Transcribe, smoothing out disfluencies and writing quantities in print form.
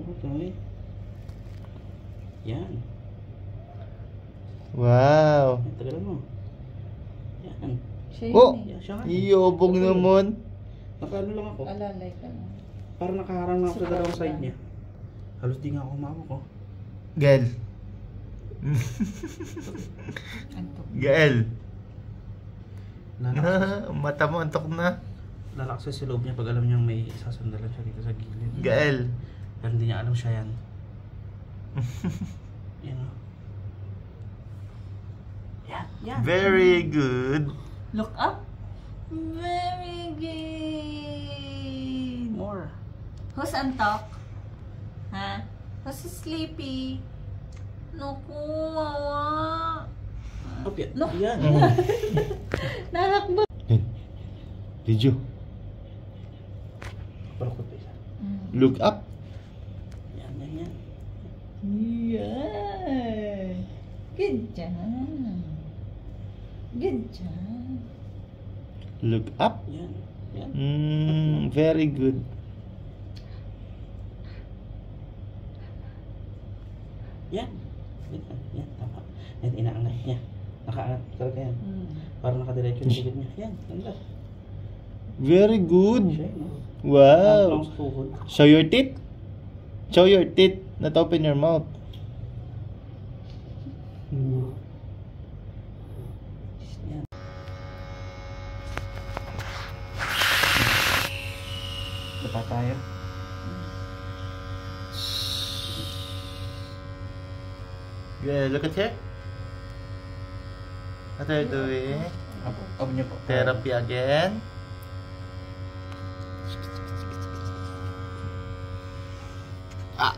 Okay. Yan. Wow. Tagalan mo. Yan. Oh! Yan siya nga. Iyobog naman. Nakaano lang ako. Alalay ka na. Parang nakaharang na ako sa dalawang side niya. Halos di nga ako humawak ko. Gael. Antok. Gael. Lalakas. Mata mo antok na. Lalakas sa loob niya pag alam niyang may sasandalan siya dito sa gilid. Gael. Pero hindi niya alam siya yan. Yan o. Yan, yan. Very good. Look up. Very good. More. Who's antok? Ha? Who's sleepy? Naku, wawa. Up yan. Look. Yan. Nakakbo. Did you Parokot pa isa. look up? Yan, yan, yan. Yeah. Good job. Good job. Look up? Yan. Yan. Very good. Yan. Yan, yan. Tama. Yan, inaangat niya. Nakaangat talaga yan. Parang nakadiretso yung gilid niya. Yan, ganda. Very good. Siya, no? Wow. Ang sa tuhod. Show your teeth. Show your teeth. Not open your mouth. Yan. Dapa tayo. Yeah, look at her. What are you doing? Up niyo po. Therapy again. Ah.